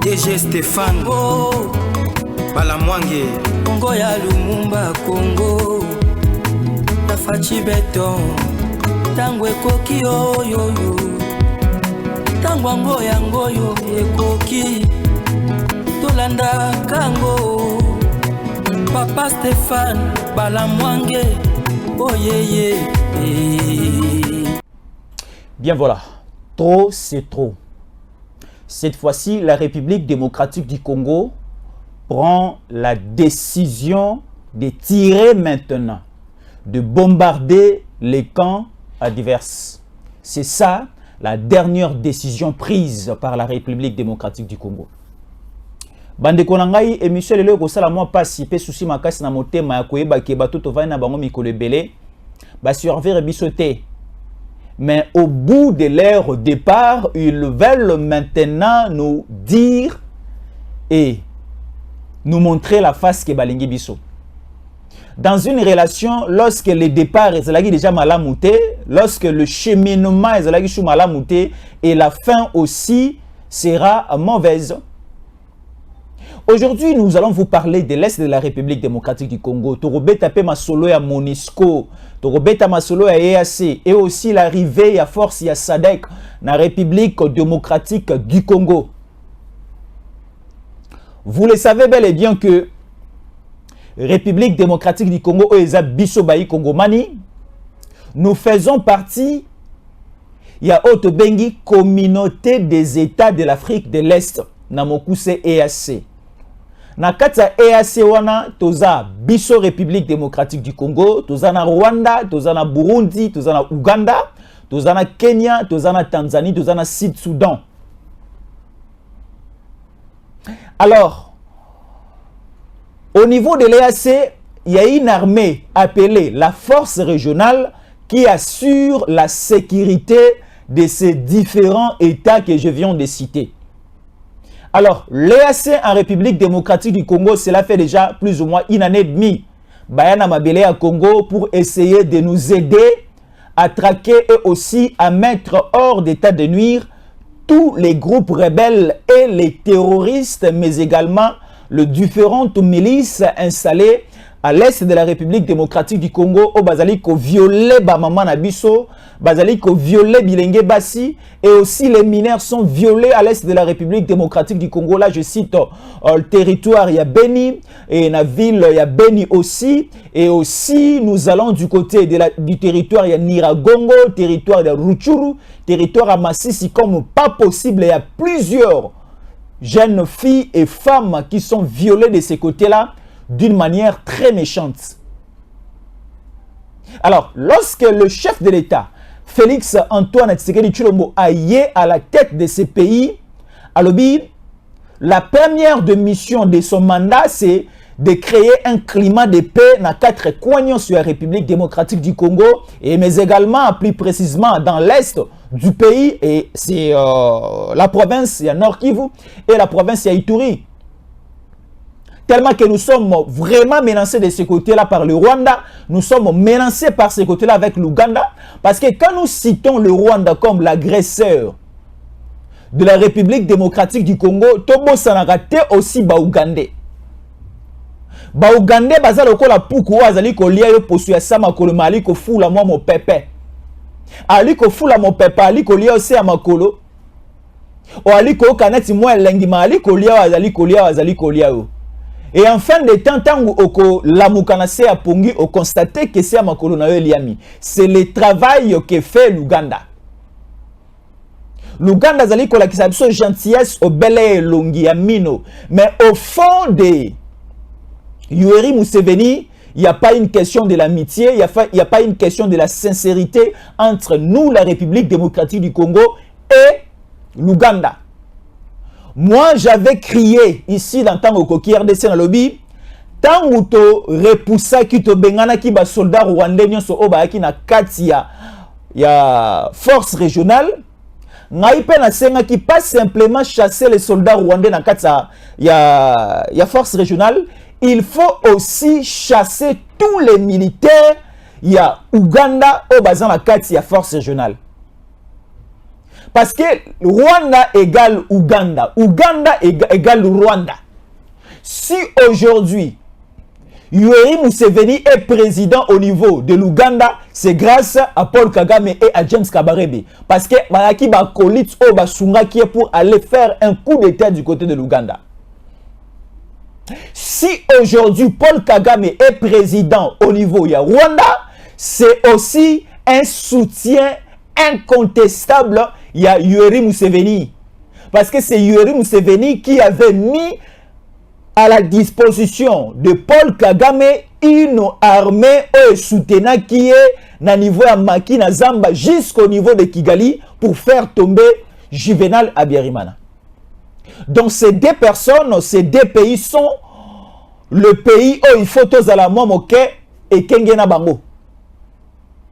DG Stéphane Balamwange Congo ya Lumumba Congo Tafachi Beton Tango ekoki oyoyo Tango ango yango yo ekoki Tolanda kango Papa Stéphane Balamwange Oyeye. Bien voilà, trop c'est trop. Cette fois-ci, la République démocratique du Congo prend la décision de tirer maintenant, de bombarder les camps adverses. C'est ça la dernière décision prise par la République démocratique du Congo. Bande konangai émission lelo ko sala moi pasi pe souci makasi na motema ya koyeba ke bato to vana bango mikolo ebele ba surveiller bisoté. Mais au bout de leur départ, ils veulent maintenant nous dire et nous montrer la face que balingi biso. Dans une relation, lorsque le départ est déjà malamouté, lorsque le cheminement est déjà malamouté et la fin aussi sera mauvaise. Aujourd'hui, nous allons vous parler de l'Est de la République démocratique du Congo. Torobeta pe masolo ya Monisco, Torobeta masolo ya EAC et aussi l'arrivée à force ya SADC na République démocratique du Congo. Vous le savez bel et bien que République démocratique du Congo oeza biso bayi Congomani, nous faisons partie ya Otobengi communauté des États de l'Afrique de l'Est na mokuse EAC. Na kata EAC wana toza biso République démocratique du Congo, toza na Rwanda, toza na Burundi, toza na Uganda, toza na Kenya, toza na Tanzanie, toza na Sud-Soudan. Alors, au niveau de l'EAC, il y a une armée appelée la force régionale qui assure la sécurité de ces différents États que je viens de citer. Alors, l'EAC en République démocratique du Congo, cela fait déjà plus ou moins une année et demie. Bayana Mabele à Congo pour essayer de nous aider à traquer et aussi à mettre hors d'état de nuire tous les groupes rebelles et les terroristes, mais également les différentes milices installées à l'est de la République démocratique du Congo, au Bazali ko violé Bamama Nabiso, Bazali ko violé Bilenge Bassi, et aussi les mineurs sont violés à l'est de la République démocratique du Congo. Là, je cite le territoire, il y a Beni, et la ville, il y a Beni aussi, et aussi nous allons du côté du territoire, il y a Niragongo, territoire de Rutshuru, territoire à Massissi, comme pas possible, il y a plusieurs jeunes filles et femmes qui sont violées de ces côtés-là, d'une manière très méchante. Alors, lorsque le chef de l'État, Félix Antoine Tshisekedi Tshilombo, a yé à la tête de ces pays, la première de mission de son mandat, c'est de créer un climat de paix dans 4 coins sur la République démocratique du Congo, et mais également, plus précisément, dans l'est du pays, et c'est la province, il y a Nord Kivu, et la province, il y a Ituri. Tellement que nous sommes vraiment menacés de ce côté-là par le Rwanda, nous sommes menacés par ce côté-là avec l'Ouganda, parce que quand nous citons le Rwanda comme l'agresseur de la République démocratique du Congo, Tobo Sanagate aussi Baougandais. Baougandais, bazalo ko la puku azali ko lia yo posu ya sama kolo mali ko fula moi mon pepe. Ali ko fula mon pepe, ali ko lia aussi amakolo. O ali ko kanati moi lengi mali ko lia azali ko lia yo. Et en fin de temps, tant que la moukanase a pongi, on constate que c'est à makolo na yo liami. C'est le travail que fait l'Ouganda. L'Ouganda zali ko la ki sa gentillesse au belé longi amino. Mais au fond de Yoweri Museveni, il n'y a pas une question de l'amitié, il n'y a pas une question de la sincérité entre nous, la République démocratique du Congo, et l'Ouganda. Moi, j'avais crié ici dans tant que RDC dans le lobby, tant que tu repoussa qui te bengana qui ba soldat rwandais nyonso oba ki na kati ya force régionale, ngai pe na senga qui pas simplement chasser les soldats rwandais na kati ya force régionale, il faut aussi chasser tous les militaires ya Ouganda au bazan la kati ya force régionale. Parce que Rwanda égale Ouganda. Ouganda égale Rwanda. Si aujourd'hui, Yoweri Museveni est président au niveau de l'Ouganda, c'est grâce à Paul Kagame et à James Kabarebe. Parce que Maraki Bakolit o Basunga qui est pour aller faire un coup d'état du côté de l'Ouganda. Si aujourd'hui Paul Kagame est président au niveau de Rwanda, c'est aussi un soutien incontestable il y a Yoweri Museveni. Parce que c'est Yoweri Museveni qui avait mis à la disposition de Paul Kagame une armée soutenant qui est na niveau à Maki na Zamba jusqu'au niveau de Kigali pour faire tomber Juvenal Abiyarimana. Donc ces deux personnes, ces deux pays sont le pays où il faut tous à la moke et Kengena Bango.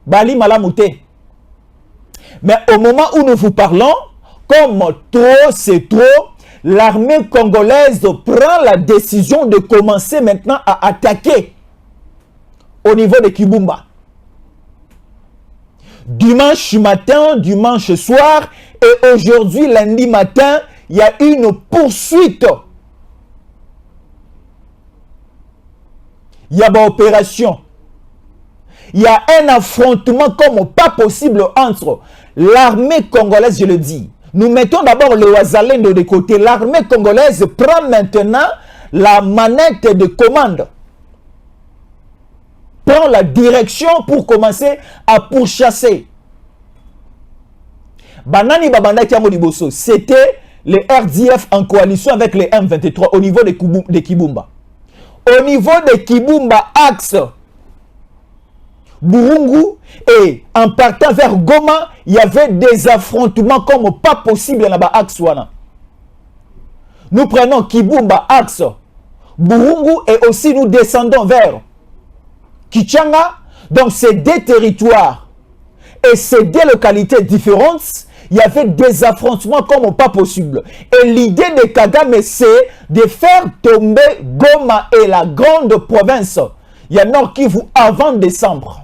Bali Malamute. Mais au moment où nous vous parlons, comme trop c'est trop, l'armée congolaise prend la décision de commencer maintenant à attaquer au niveau de Kibumba. Dimanche matin, dimanche soir et aujourd'hui lundi matin, il y a une poursuite. Il y a une opération. Il y a un affrontement comme pas possible entre l'armée congolaise, je le dis. Nous mettons d'abord le Wazalendo de côté. L'armée congolaise prend maintenant la manette de commande. Prend la direction pour commencer à pourchasser. Banani Babanda Kiamodiboso, c'était le RDF en coalition avec les M23 au niveau de Kibumba. Au niveau de Kibumba, axe Burungu, et en partant vers Goma, il y avait des affrontements comme pas possible là-bas axe wana. Nous prenons Kibumba axe Burungu et aussi nous descendons vers Kichanga. Donc c'est deux territoires et c'est deux localités différentes. Il y avait des affrontements comme pas possible. Et l'idée de Kagame, c'est de faire tomber Goma et la grande province. Il y a Nord Kivu avant décembre.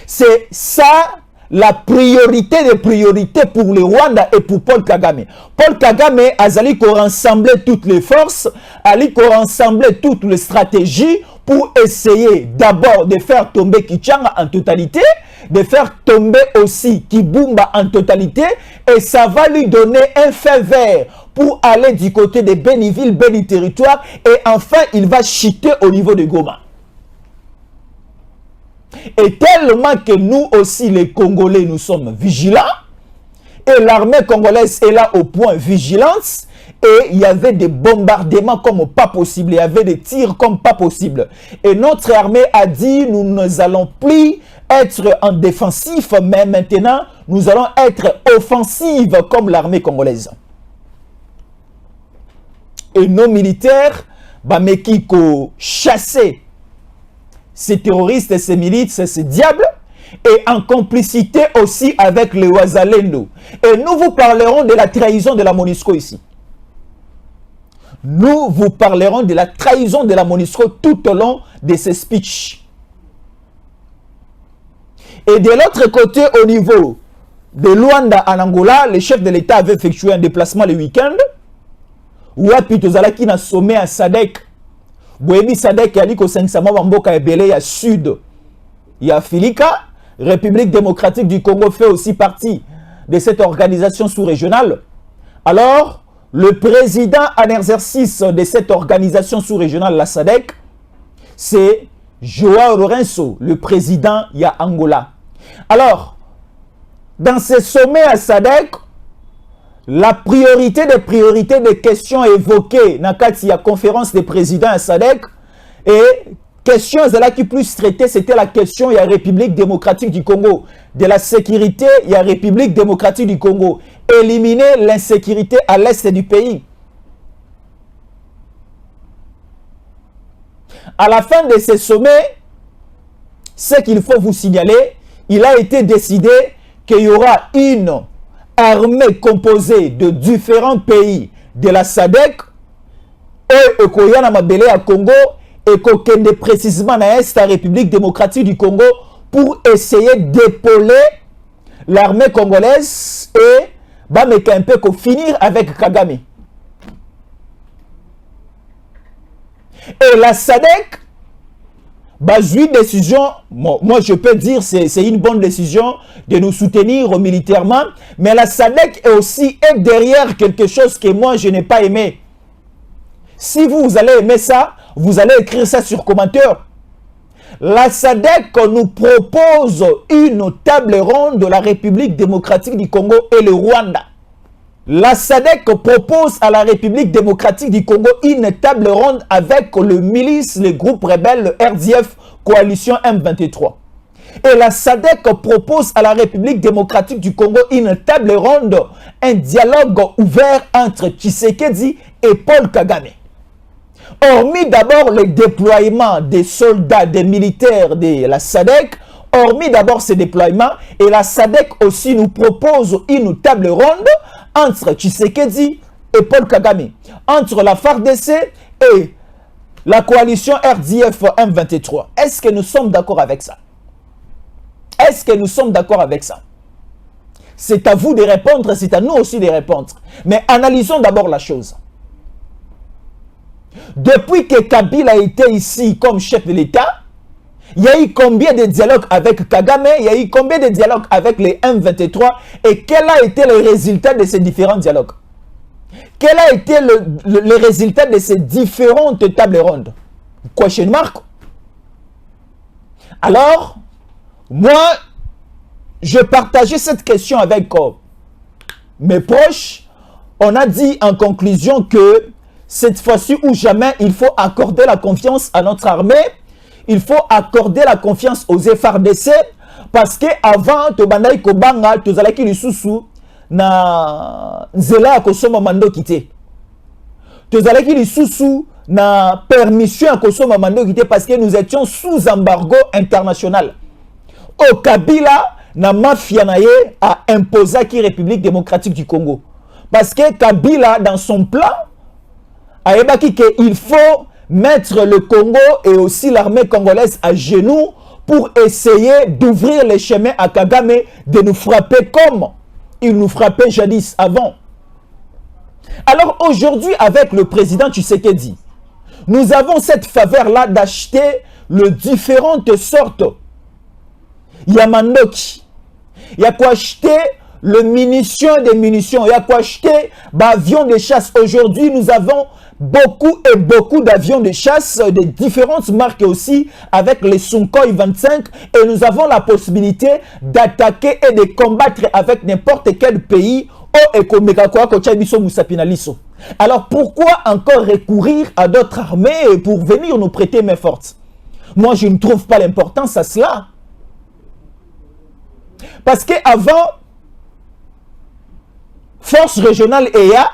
C'est ça la priorité des priorités pour le Rwanda et pour Paul Kagame. Paul Kagame a allé rassembler toutes les forces, a allé rassembler toutes les stratégies pour essayer d'abord de faire tomber Kichanga en totalité, de faire tomber aussi Kibumba en totalité, et ça va lui donner un feu vert pour aller du côté de Beniville, Beni territoire, et enfin il va chuter au niveau de Goma. Et tellement que nous aussi les Congolais nous sommes vigilants, et l'armée congolaise est là au point vigilance, et il y avait des bombardements comme pas possible, il y avait des tirs comme pas possible. Et notre armée a dit, nous ne allons plus être en défensif, mais maintenant, nous allons être offensive comme l'armée congolaise. Et nos militaires, Bamekiko, chasser ces terroristes et ces milices, ces diables, et en complicité aussi avec les Wazalendo. Et nous vous parlerons de la trahison de la MONUSCO ici. Nous vous parlerons de la trahison de la MONUSCO tout au long de ces speeches. Et de l'autre côté, au niveau de Luanda en Angola, le chef de l'État avait effectué un déplacement le week-end. Wapi tozalaki na sommet à Sadek. Boebi Sadek yaliko sensama bamboka ebele ya sud. Ya Filika, République démocratique du Congo fait aussi partie de cette organisation sous-régionale. Alors, le président en exercice de cette organisation sous-régionale, la SADC, c'est Joao Lourenço, le président ya Angola. Alors, dans ce sommet à SADC, la priorité des priorités des questions évoquées dans la conférence des présidents à SADC, et question qui plus traitée, c'était la question de la République démocratique du Congo, de la sécurité, il y a République démocratique du Congo, éliminer l'insécurité à l'est du pays. À la fin de ce sommet, ce qu'il faut vous signaler, il a été décidé qu'il y aura une armée composée de différents pays de la SADC, et Koyana Mabele à Congo, et Kokende précisément dans la République démocratique du Congo pour essayer d'épauler l'armée congolaise et un peu finir avec Kagame. Et la SADC, une décision, moi je peux dire c'est une bonne décision de nous soutenir militairement, mais la SADC est aussi derrière quelque chose que moi je n'ai pas aimé. Si vous allez aimer ça, vous allez écrire ça sur commentaire. La SADC nous propose une table ronde de la République démocratique du Congo et le Rwanda. La SADC propose à la République démocratique du Congo une table ronde avec le milice, le groupe rebelle, le RDF, coalition M23. Et la SADC propose à la République démocratique du Congo une table ronde, un dialogue ouvert entre Tshisekedi et Paul Kagame. Hormis d'abord le déploiement des soldats, des militaires de la SADC, hormis d'abord ces déploiements, et la SADC aussi nous propose une table ronde entre Tshisekedi et Paul Kagame, entre la FARDC et la coalition RDF M23. Est-ce que nous sommes d'accord avec ça? Est-ce que nous sommes d'accord avec ça? C'est à vous de répondre, c'est à nous aussi de répondre. Mais analysons d'abord la chose. Depuis que Kabila a été ici comme chef de l'État, il y a eu combien de dialogues avec Kagame, il y a eu combien de dialogues avec les M23 et quel a été le résultat de ces différents dialogues? Quel a été le résultat de ces différentes tables rondes? Question mark. Alors, moi, je partageais cette question avec mes proches. On a dit en conclusion que cette fois-ci ou jamais, il faut accorder la confiance à notre armée. Il faut accorder la confiance aux FARDC parce que avant tobandai kobanga tozalaki lisusu na nzela ya kosoma mando kité. Tozalaki lisusu na permission ya kosoma mando kité parce que nous étions sous embargo international. Au Kabila na mafia na ye a imposé la République démocratique du Congo. Parce que Kabila dans son plan a évoqué qu'il faut mettre le Congo et aussi l'armée congolaise à genoux pour essayer d'ouvrir les chemins à Kagame de nous frapper comme il nous frappait jadis avant. Alors aujourd'hui, avec le président Tshisekedi, nous avons cette faveur-là d'acheter les différentes sortes. Il y a Mandoki, il y a quoi acheter le munition des munitions, il y a quoi acheter avions de chasse. Aujourd'hui, nous avons beaucoup et beaucoup d'avions de chasse de différentes marques aussi avec les Sukhoi 25 et nous avons la possibilité d'attaquer et de combattre avec n'importe quel pays. Alors pourquoi encore recourir à d'autres armées pour venir nous prêter main forte? Moi je ne trouve pas l'importance à cela. Parce que avant force régionale EA,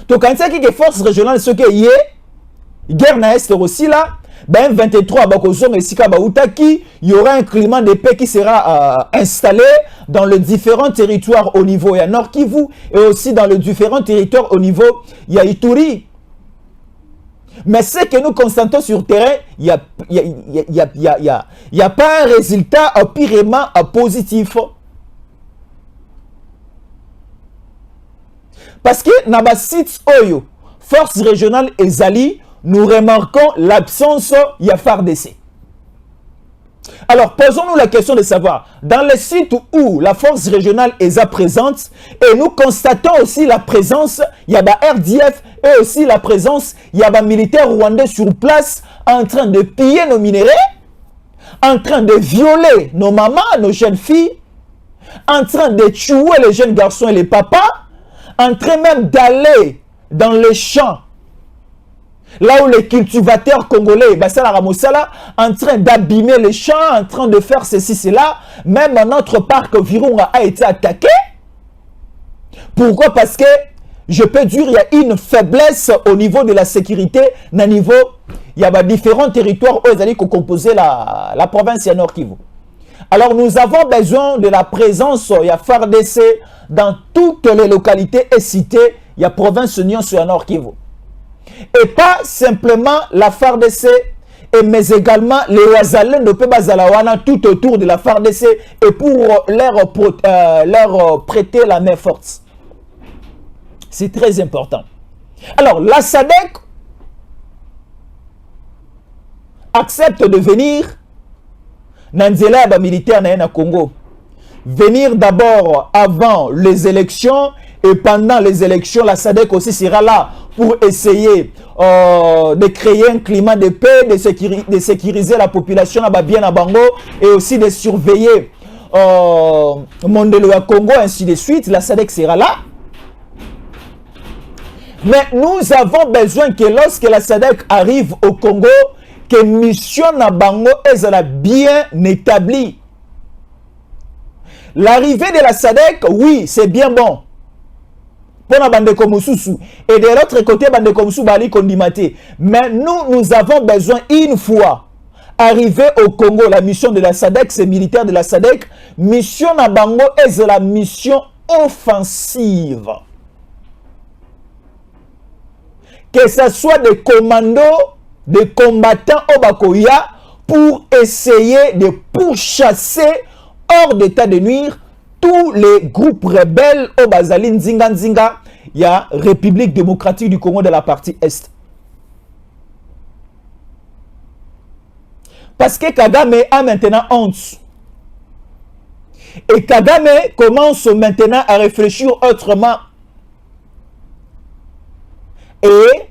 donc quand c'est que force régionale ce que y est guerre na est aussi là, ben 23 bakozong et sika bautaki, il y aura un climat de paix qui sera installé dans les différents territoires au niveau ya Nord Kivu et aussi dans les différents territoires au niveau ya Ituri. Mais ce que nous constatons sur terrain, il y a pas un résultat purement positif. Parce que dans les sites Oyo, force régionale et Zali, nous remarquons l'absence de FARDC. Alors, posons-nous la question de savoir, dans les sites où la force régionale est présente, et nous constatons aussi la présence, il y a RDF, et aussi la présence, il y a des militaires rwandais sur place, en train de piller nos minéraux, en train de violer nos mamans, nos jeunes filles, en train de tuer les jeunes garçons et les papas, en train même d'aller dans les champs, là où les cultivateurs congolais, en train d'abîmer les champs, en train de faire ceci, cela, même notre parc Virunga a été attaqué. Pourquoi? Parce que, je peux dire, il y a une faiblesse au niveau de la sécurité, il y a différents territoires où ils allaient composer la province de Nord Kivu. Alors nous avons besoin de la présence, il y a FARDC dans toutes les localités et cités, il y a province Union sur Nord Kivu. Et pas simplement la FARDC et mais également les Wazalènes de Pebazalawana tout autour de la FARDC et pour leur prêter la main forte. C'est très important. Alors, la SADC accepte de venir Nanzela ba militaire na Congo. Venir d'abord avant les élections et pendant les élections, la SADC aussi sera là pour essayer de créer un climat de paix, de sécuriser la population à bien à Bango et aussi de surveiller Mondelo à Congo, ainsi de suite. La SADC sera là. Mais nous avons besoin que lorsque la SADC arrive au Congo, que mission à Bango est bien établie. L'arrivée de la SADC, oui, c'est bien bon. Pour la bande comme Soussou. Et de l'autre côté, bande comme Soussou, Bali Kondimate. Mais nous avons besoin, une fois arrivé au Congo, la mission de la SADC, c'est militaire de la SADC. Mission à Bango est la mission offensive. Que ce soit des commandos, des combattants au Bakoya, pour essayer de pourchasser hors d'état de nuire tous les groupes rebelles au Bazali Nzinga Nzinga, il y a République démocratique du Congo de la partie Est. Parce que Kagame a maintenant honte. Et Kagame commence maintenant à réfléchir autrement. Et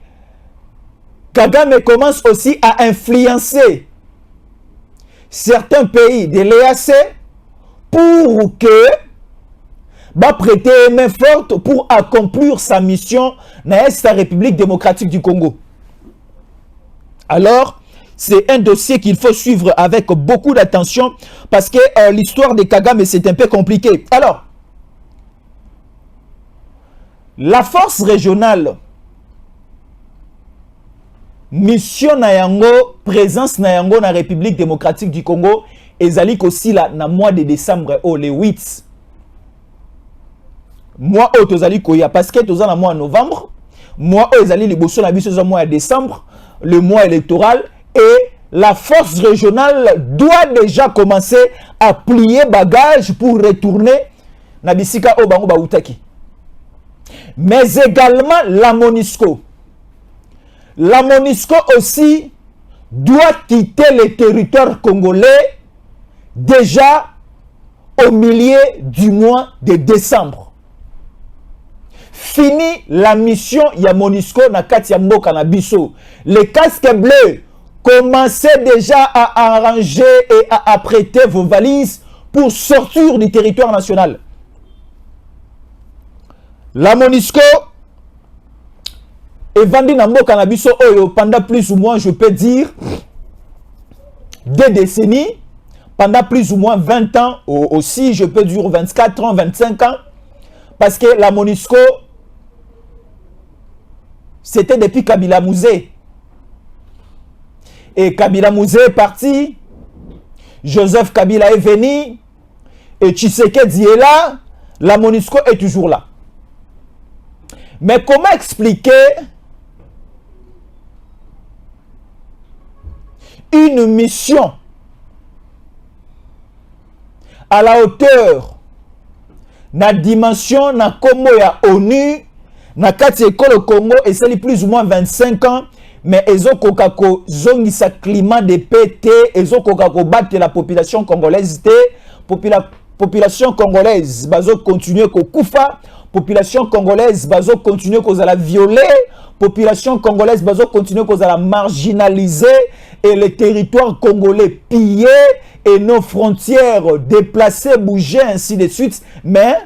Kagame commence aussi à influencer certains pays de l'EAC pour que va prêter main forte pour accomplir sa mission dans la République démocratique du Congo. Alors, c'est un dossier qu'il faut suivre avec beaucoup d'attention parce que l'histoire de Kagame, c'est un peu compliqué. Alors, la force régionale, mission na yango, présence na yango na République démocratique du Congo, ezali aussi là na mois de décembre le 8. Mois où tozali koya parce que tozali na mois novembre, mois où ezali liboso na biso mois de décembre, le mois électoral, et la force régionale doit déjà commencer à plier bagage pour retourner na bisika o bango bautaki. Mais également la MONUSCO. La MONUSCO aussi doit quitter le territoire congolais déjà au milieu du mois de décembre. Fini la mission ya MONUSCO na kati ya mboka na biso. Les casques bleus, commencez déjà à arranger et à apprêter vos valises pour sortir du territoire national. La MONUSCO est vendue dans mboka na biso oyo pendant plus ou moins, je peux dire, 2 décennies. Pendant plus ou moins 20 ans, aussi je peux dire 24 ans, 25 ans, parce que la MONUSCO, c'était depuis Kabila Mouzé. Et Kabila Mouzé est parti, Joseph Kabila est venu, et Tshisekedi est là, la MONUSCO est toujours là. Mais comment expliquer une mission à la hauteur, na dimension, na Congo ya ONU, na kati école Congo, et c'est plus ou moins 25 ans, mais ezo kokako zongi sa climat de PT, ezo kokako battre la population congolaise, population congolaise, bazo continuer ko kufa, population congolaise, bazo continuer ko la violer, population congolaise, bazo continuer ko la marginaliser, et le territoire congolais pillé, et nos frontières déplacées, bougées, ainsi de suite. Mais,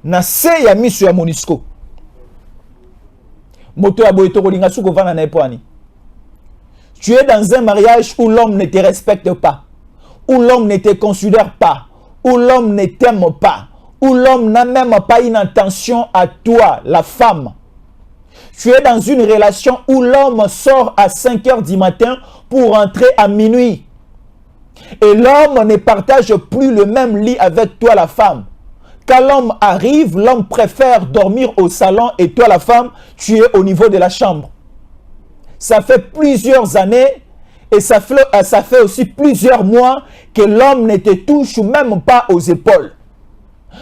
na se ya miso ya MONUSCO. Moto ya boyeto kolinga suko vana na epwani. Tu es dans un mariage où l'homme ne te respecte pas, où l'homme ne te considère pas, où l'homme ne t'aime pas, où l'homme n'a même pas une attention à toi, la femme. Tu es dans une relation où l'homme sort à 5 h du matin pour rentrer à minuit. Et l'homme ne partage plus le même lit avec toi, la femme. Quand l'homme arrive, l'homme préfère dormir au salon et toi, la femme, tu es au niveau de la chambre. Ça fait plusieurs années Et ça fait aussi plusieurs mois que l'homme ne te touche même pas aux épaules.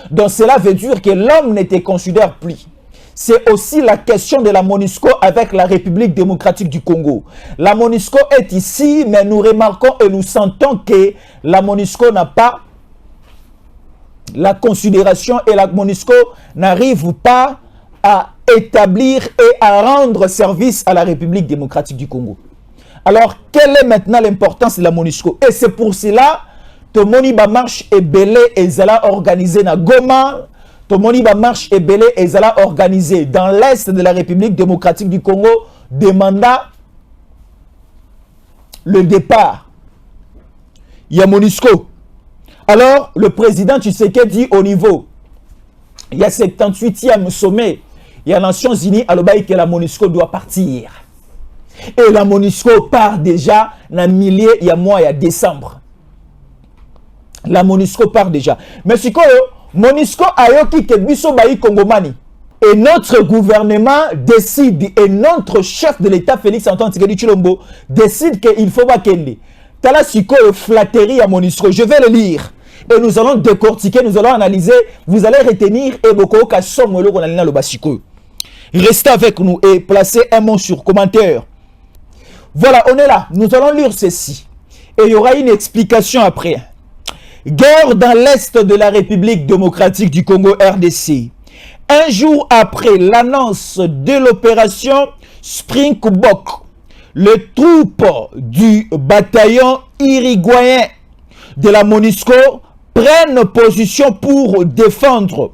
Donc cela veut dire que l'homme ne te considère plus. C'est aussi la question de la MONUSCO avec la République démocratique du Congo. La MONUSCO est ici, mais nous remarquons et nous sentons que la MONUSCO n'a pas la considération et la MONUSCO n'arrive pas à établir et à rendre service à la République démocratique du Congo. Alors, quelle est maintenant l'importance de la MONUSCO? Et c'est pour cela que Tomoni ba marche et belé et zala organisé na Goma. Tomoni ba marche et belé et zala organisé dans l'est de la République démocratique du Congo, demanda le départ. Il y a MONUSCO. Alors, le président Tshisekedi au niveau, il y a 78e sommet, il y a Nations Unies à l'Obaï que la MONUSCO doit partir. Et la MONUSCO part déjà dans milliers, il y a mois, il y a décembre. La MONUSCO part déjà. Mais si MONUSCO a yoki ke biso bayi Kongomani. Et notre gouvernement décide, et notre chef de l'État, Félix Antoine Tshisekedi Tshilombo, décide qu'il faut pas kende. Tala siko flatterie à MONUSCO. Je vais le lire. Et nous allons décortiquer, nous allons analyser. Vous allez retenir et beaucoup ka somolo qu'on a le basiko. Restez avec nous et placez un mot sur commentaire. Voilà, on est là. Nous allons lire ceci. Et il y aura une explication après. Guerre dans l'est de la République démocratique du Congo RDC. Un jour après l'annonce de l'opération Springbok, les troupes du bataillon uruguayen de la MONUSCO prennent position pour défendre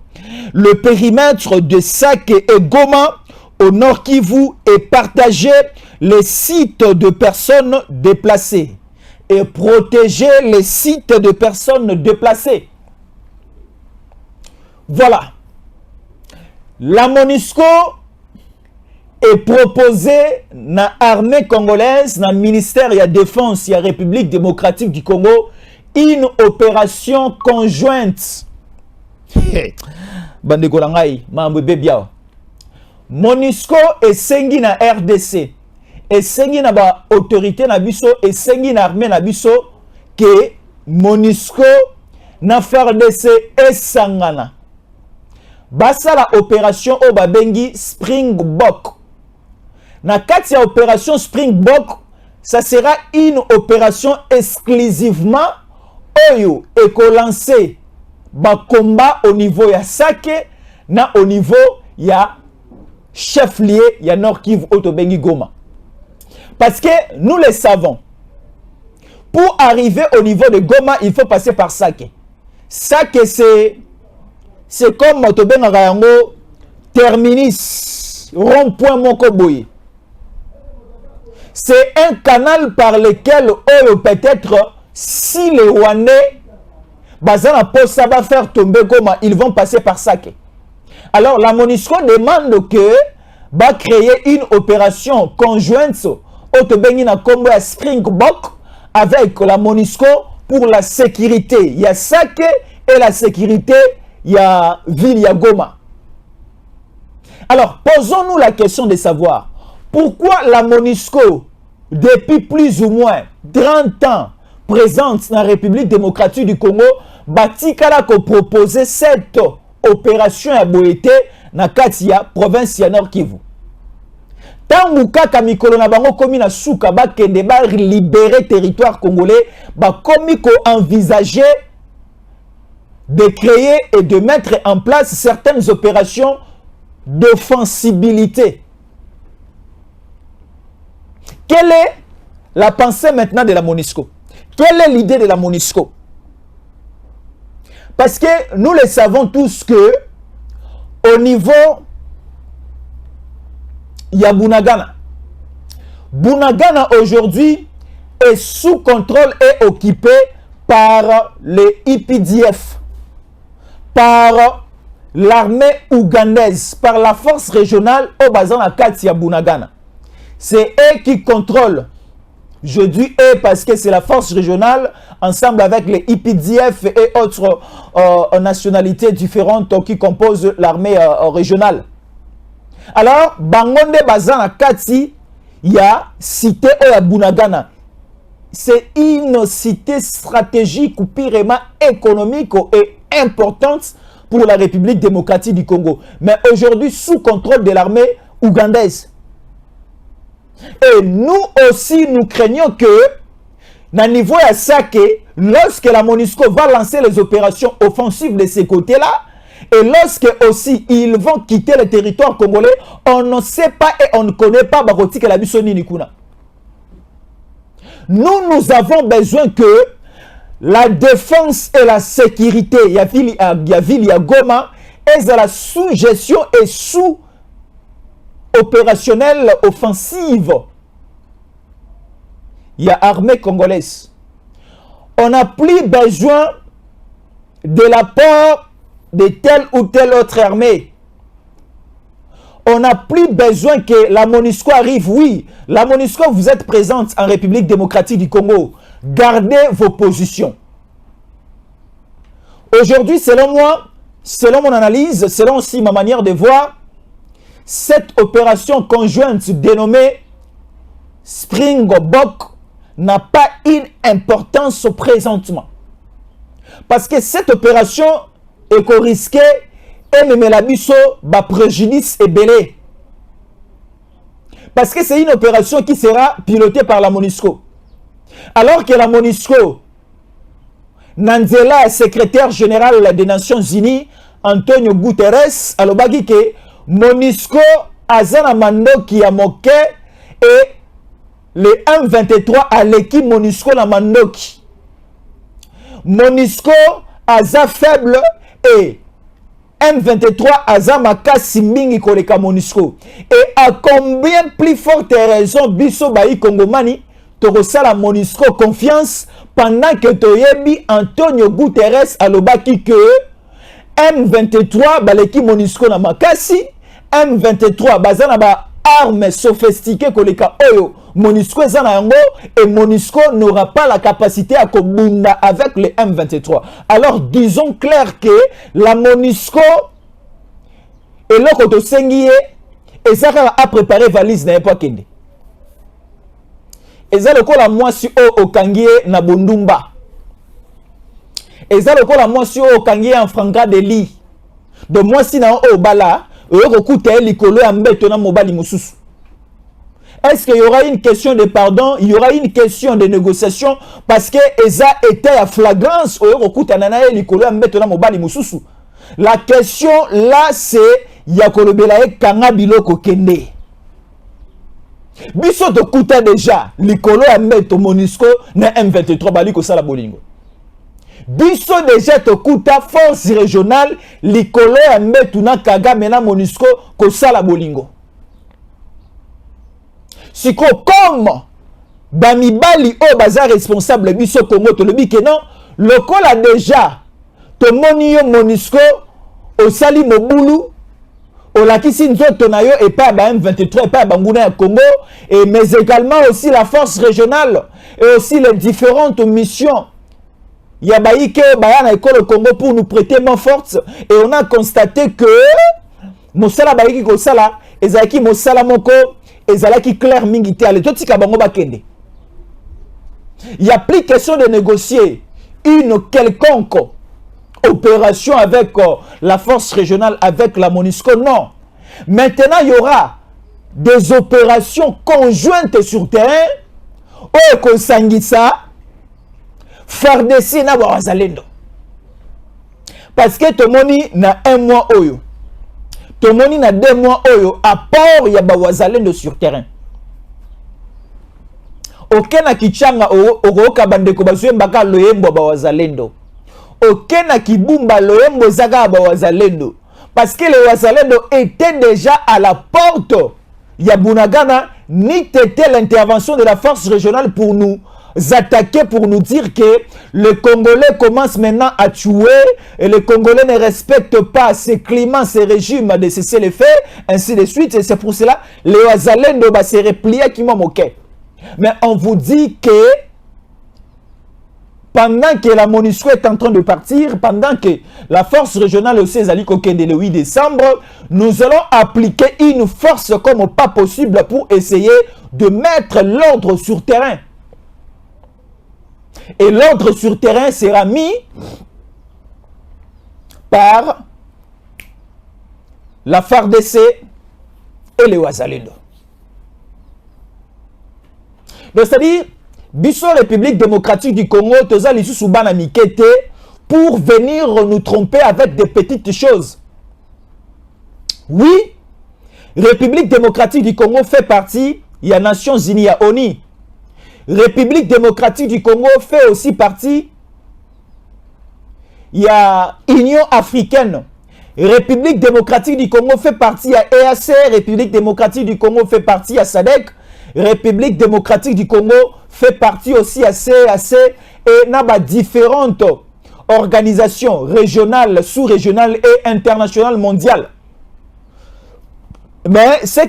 le périmètre de Sake et Goma au Nord Kivu et partager les sites de personnes déplacées et protéger les sites de personnes déplacées. Voilà. La MONUSCO est proposée dans l'armée congolaise, dans le ministère de la Défense et la République démocratique du Congo, une opération conjointe. MONUSCO est sengi na RDC. Et sengi na ba autorité na biso et sengi na armée na biso que MONUSCO na FARDC et sangana. Basa la opération o babengi Springbok. Na kati ya opération Springbok, ça sera une opération exclusivement oyo écolancer ba combat au niveau ya Sake na au niveau ya chef-lieu ya Nord Kivu Otobengi Goma. Parce que nous le savons, pour arriver au niveau de Goma, il faut passer par Sake. Sake, c'est comme Otobenga Yango terminus, rond-point Mokoboye. C'est un canal par lequel, peut-être, si les Rwandais Bazana Posa va faire tomber Goma, ils vont passer par Sake. Alors, la MONUSCO demande que va créer une opération conjointe Otobengi na Kombo ya Springbok avec la MONUSCO pour la sécurité. Il y a Sake et la sécurité, il y a ville, il y a Goma. Alors, posons-nous la question de savoir pourquoi la MONUSCO, depuis plus ou moins 30 ans, présente dans la République démocratique du Congo, batikala ko proposer cette opération à Boété na Katia, province ya Nord Kivu. Tangu kaka mikolo na bango komi na suka ba kende ba libérer territoire congolais, ba komi ko envisager de créer et de mettre en place certaines opérations d'offensibilité. Quelle est la pensée maintenant de la MONUSCO? Quelle est l'idée de la MONUSCO? Parce que nous le savons tous que au niveau il y a Bunagana. Bunagana aujourd'hui est sous contrôle et occupé par les IPDF, par l'armée ougandaise, par la force régionale au Bazan Katia Bunagana. C'est eux qui contrôlent. Je dis eux parce que c'est la force régionale ensemble avec les IPDF et autres nationalités différentes qui composent l'armée régionale. Alors, Bangonde Bazan Kati, il y a cité à Bunagana. c'est une cité stratégique ou pirement économique et importante pour la République démocratique du Congo. Mais aujourd'hui, sous contrôle de l'armée ougandaise. Et nous aussi, nous craignons que, à niveau à ça, que lorsque la MONUSCO va lancer les opérations offensives de ces côtés-là, et lorsque aussi ils vont quitter le territoire congolais, on ne sait pas et on ne connaît pas Barotique et la Bissoni Nikuna. Nous avons besoin que la défense et la sécurité, il y a ville, il y a Goma, et la sous-gestion et sous-opérationnelle offensive. Il y a armée congolaise. On n'a plus besoin de l'apport de telle ou telle autre armée. On n'a plus besoin que la MONUSCO arrive. Oui, la MONUSCO, vous êtes présente en République démocratique du Congo. Gardez vos positions. Aujourd'hui, selon moi, selon mon analyse, selon aussi ma manière de voir, cette opération conjointe dénommée Springbok n'a pas une importance présentement. Parce que cette opération est risquée et même la biso va préjudice et belé. Parce que c'est une opération qui sera pilotée par la MONUSCO. Alors que la MONUSCO, Nanzela, secrétaire général des Nations Unies, Antonio Guterres, alobaki que MONUSCO azana mando qui a moqué et le M23 à l'équipe MONUSCO la mandoki. MONUSCO aza faible et M23 aza makasi mingi koleka MONUSCO. Et à combien plus forte raison biso bayi Kongomani tokosala la MONUSCO confiance pendant que toyebi Antonio Guterres alobaki que M23 baleki MONUSCO na makasi, M23 bazana ba armes sophistiquées koleka oyo MONUSCO ezana yango et MONUSCO n'aura pas la capacité à kobunda avec les M23. Alors disons clair que la MONUSCO et l'autre de Sengie et ça a préparé valise na pas kende. Et ça le ko la mwasi o okangie na Bondumba. Et ça le ko la mwasi o okangie en franga de lit. De mwasi na o bala o kokuta likolo ya mbeto na mobali mususu. Est-ce qu'il y aura une question de pardon? Il y aura une question de négociation parce que Eza était à flagrance. La question là c'est Yakolobelae Kangabilo Kokende. Biso to kuta déjà likolo ya mbeto MONUSCO na M23 baliko sala bolingo. Biso déjà to kuta force régionale likolo ya mbeto na Kagame na MONUSCO ko sala bolingo. Si comme Bamibali o baza responsable biso Congo to le bike non lokola déjà to moni yo MONUSCO o sali mobulu o lakisi nzoto na yo et pas ba M23 et pas banguna ya Congo et mais également aussi la force régionale et aussi les différentes missions ya baike baya na école Congo pour nous prêter main forte et on a constaté que mosala baiki ko sala ezaki mosala moko ezalaki clair mingi te ale totika bango bakende. Il n'y a plus question de négocier une quelconque opération avec la force régionale, avec la MONUSCO, non. Maintenant, il y aura des opérations conjointes sur terrain au Konsangisa, Fardesi na Wazalendo. Parce que tout le monde na un mois oyo. Tout le monde na 2 mois oyo à part ya ba Wazalendo sur terrain. Okena kichanga okoka bandeko bazwe mbaka loyembo ba Wazalendo. Okena kibumba loyembo zaka ba Wazalendo. Parce que les Wazalendo étaient déjà à la porte. Ya Bunagana, ni t'était l'intervention de la force régionale pour nous attaquer, pour nous dire que les Congolais commencent maintenant à tuer et les Congolais ne respectent pas ces climats, ces régimes de cesser les faits, ainsi de suite. Et c'est pour cela les Wazalendo va se replier qui m'ont moqué. Mais on vous dit que pendant que la MONUSCO est en train de partir, pendant que la force régionale aussi est allée le 8 décembre, nous allons appliquer une force comme pas possible pour essayer de mettre l'ordre sur terrain. Et l'ordre sur terrain sera mis par la FARDC et les Wazalendo. Donc, c'est-à-dire, Bisso République démocratique du Congo, toza lisu subana mikete pour venir nous tromper avec des petites choses. Oui, République démocratique du Congo fait partie, il y a Nations Unies, il y a ONU. République démocratique du Congo fait aussi partie, il y a Union africaine. République démocratique du Congo fait partie, il y a EAC. République démocratique du Congo fait partie, il y a SADC. République démocratique du Congo fait partie aussi à CAC et n'a différentes organisations régionales, sous-régionales et internationales mondiales. Mais ce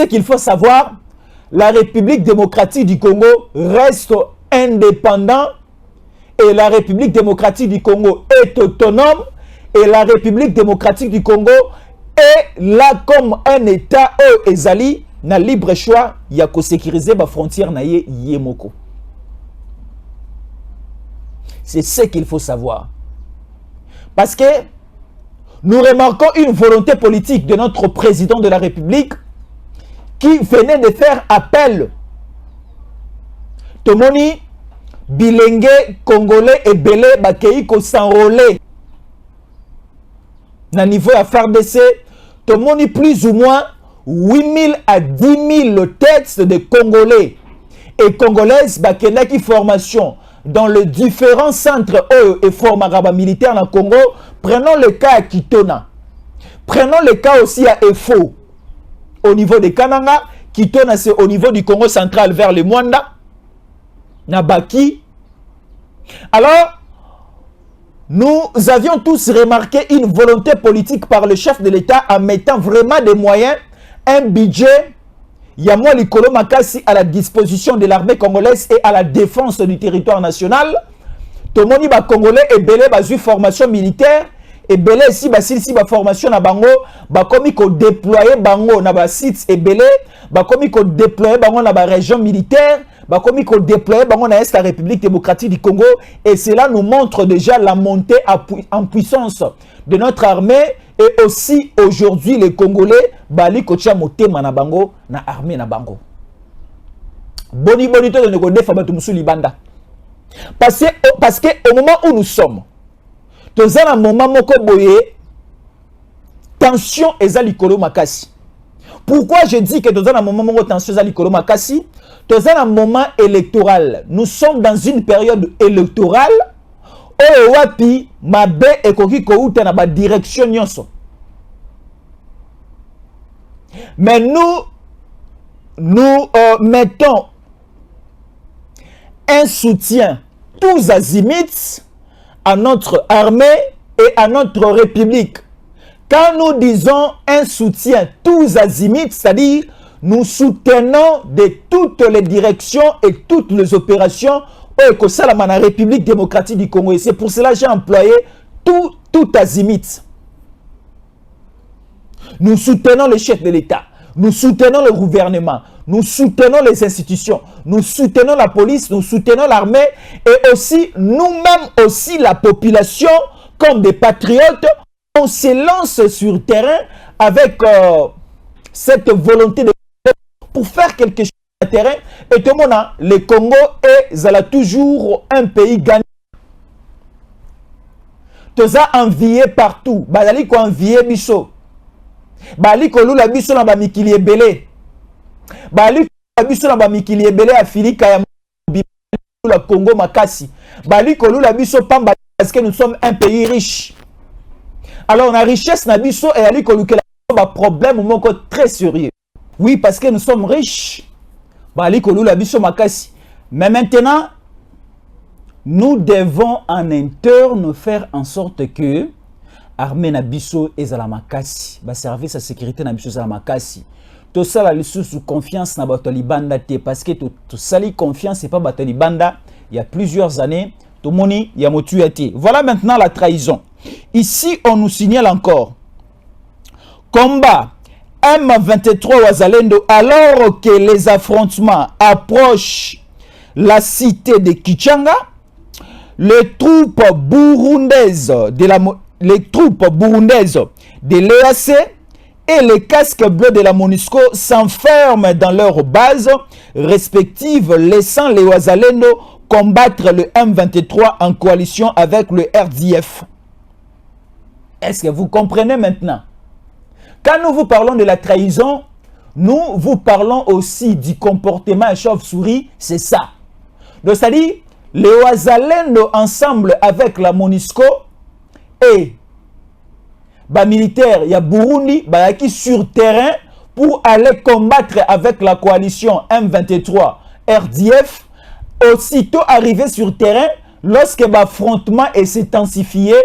qu'il faut savoir, la République démocratique du Congo reste indépendante et la République démocratique du Congo est autonome et la République démocratique du Congo est là comme un État ezali na libre choix ya ko sécuriser ba frontière na yemoko. C'est ce qu'il faut savoir. Parce que nous remarquons une volonté politique de notre président de la République qui venait de faire appel. Tomoni bilenge congolais et belé bakei ko s'enrôler na niveau à FARDC. Tomoni plus ou moins 8000 à 10 000 têtes de Congolais et Congolaises qui formation dans les différents centres et formaraba militaires dans le Congo. Prenons le cas à Kitona. Prenons le cas aussi à EFO. Au niveau de Kananga, Kitona c'est au niveau du Congo central vers le Mwanda, Nabaki. Alors, nous avions tous remarqué une volonté politique par le chef de l'État en mettant vraiment des moyens, un budget, Yamwa Likolo Makasi à la disposition de l'armée congolaise et à la défense du territoire national. Tomoni ba Congolais et belé ba une formation militaire et belé si ba formation na bango ba komi ko déployer bango na ba sites et belé ba komi ko déployer bango na ba région militaire ba komi ko déployer bango na la République démocratique du Congo et cela nous montre déjà la montée en puissance de notre armée et aussi aujourd'hui les Congolais bali ko tia motema na bango na armée na bango boni to ne ko defa batu musuli banda parce que au moment où nous sommes dans un moment moko boye tension ezali likolo makasi. Pourquoi je dis que dans un moment moko tension ezali likolo makasi? Dans un moment électoral, nous sommes dans une période électorale où wapi mabe ekoki kouta na ba direction nyonso. Mais nous mettons un soutien tous azimuts à notre armée et à notre république. Quand nous disons un soutien tous azimuts, c'est-à-dire nous soutenons de toutes les directions et toutes les opérations au Salama la République démocratique du Congo. Et c'est pour cela que j'ai employé tout azimut. Nous soutenons les chefs de l'État, nous soutenons le gouvernement, nous soutenons les institutions, nous soutenons la police, nous soutenons l'armée et aussi nous-mêmes aussi la population comme des patriotes. On se lance sur le terrain avec cette volonté de pour faire quelque chose sur le terrain. Et tout le monde, le Congo est toujours un pays gagnant. Tous a envié partout. Bazali ko envié biso. Bali ko lula biso na ba mikili ebele. Bali ko biso na ba mikili ebele Afrika ya la Congo makasi. Bali ko lula biso pamba parce que nous sommes un pays riche. Alors on a richesse na biso et ali ko luka ba problème moko très sérieux. Oui, parce que nous sommes riches. Bali ko lula biso makasi. Mais maintenant nous devons en interne faire en sorte que armée na biso ezala makasi, ba service à sécurité na biso ezala makasi. To sala lisusu confiance na bato libanda te parce que to sali confiance c'est pas bato libanda il y a plusieurs années to moni ya motu ya te. Voilà maintenant la trahison. Ici on nous signale encore combat M23 Wazalendo alors que les affrontements approchent la cité de Kichanga, les troupes burundaises de l'EAC et les casques bleus de la MONUSCO s'enferment dans leurs bases respectives, laissant les Wazalendo combattre le M23 en coalition avec le RDF. Est-ce que vous comprenez maintenant? Quand nous vous parlons de la trahison, nous vous parlons aussi du comportement à chauve-souris, c'est ça. Donc, c'est-à-dire, les Wazalendo ensemble avec la MONUSCO et militaires, il y a Burundi qui sur terrain pour aller combattre avec la coalition M23 RDF. Aussitôt arrivé sur terrain, lorsque l'affrontement s'est intensifié,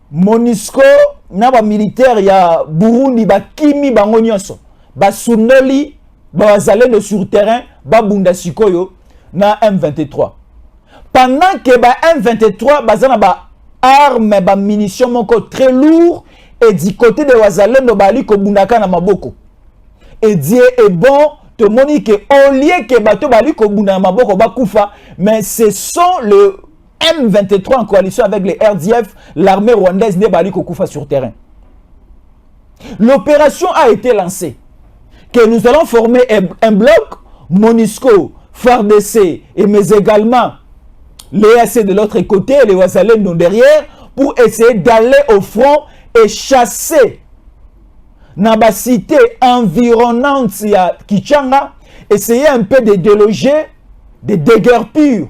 MONUSCO na militaire ya Burundi kimi bango nyonso sunoli Wazalendo sur terrain bunda sikoyo na M23. Pendant que M23 bazana armes munitions moko très lourd et du côté de Wazalendo bali ko bundaka na maboko. Et Dieu est bon, te monique au lieu que bato bali ko bunda na maboko bakufa, mais ce sont le M23 en coalition avec les RDF, l'armée rwandaise n'est bali ko kufa sur terrain. L'opération a été lancée. Que nous allons former un bloc MONUSCO, FARDC mais également l'EAC de l'autre côté, les Wazalendo derrière, pour essayer d'aller au front et chasser dans la cité environnante à Kichanga, essayer un peu de déloger, de déguerpir.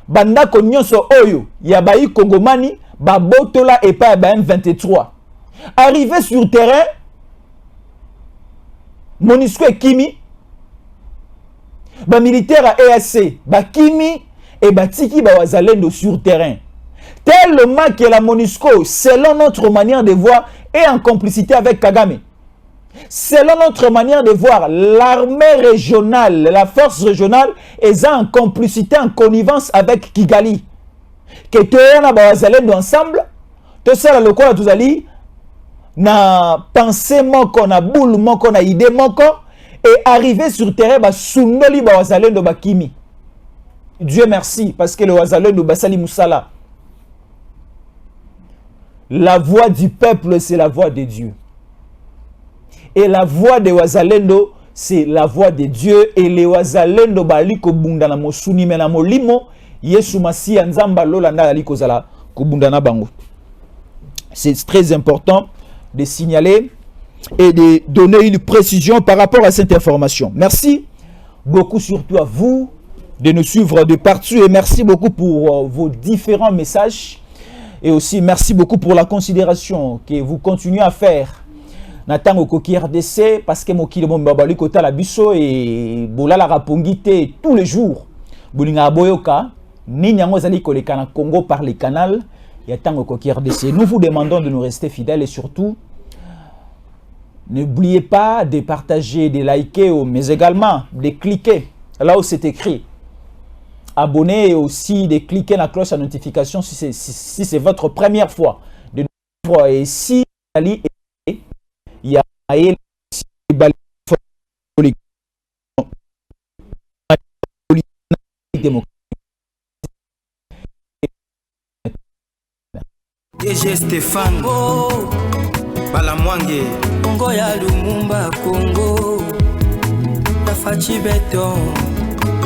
Banda Konyonso Oyo, Yabayi Kongomani, Babotola et pas M23. Arrivé sur terrain, MONUSCO et Kimi, militaire à EAC, Kimi et Tiki Wazalendo sur terrain. Tellement que la MONUSCO, selon notre manière de voir, est en complicité avec Kagame. Selon notre manière de voir, l'armée régionale, la force régionale, est en complicité, en connivence avec Kigali. Que tu es Wazalendo ensemble, tout ça, le quoi, tout allez, na pensée moko, na boule moko, na idée moko, et arrivé sur terrain, sunoli Wazalendo Kimi. Dieu merci, parce que le Wazalendo Basali Moussala. La voix du peuple, c'est la voix de Dieu. Et la voix de Wazalendo, c'est la voix de Dieu. Et les Wazalendo baliko bundana mosuni mena molimo, Yesu Masiya nzamba lolanda aliko zala kubundana bango. C'est très important de signaler et de donner une précision par rapport à cette information. Merci beaucoup surtout à vous de nous suivre de partout et merci beaucoup pour vos différents messages et aussi merci beaucoup pour la considération que vous continuez à faire. Natango koki RDC parce que mokile mon babali kota la biso et bolala rapongite tous les jours. Bolinga boyoka ni nyango zali koleka na Congo par les canaux ya tango koki RDC. Nous vous demandons de nous rester fidèles et surtout n'oubliez pas de partager, de liker mais également de cliquer là où c'est écrit. Abonnez et aussi de cliquer la cloche à notification si c'est votre première fois de nous suivre. Et si il y a DG Stéphane Balamwange Congo ya Lumumba Congo Tafachi Beton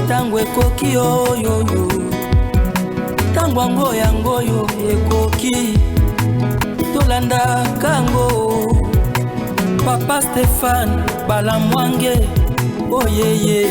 Tango ekoki oyoyo Tango ngoyo ekoki Tolanda kango Papa Stéphane Balamwange Oyeye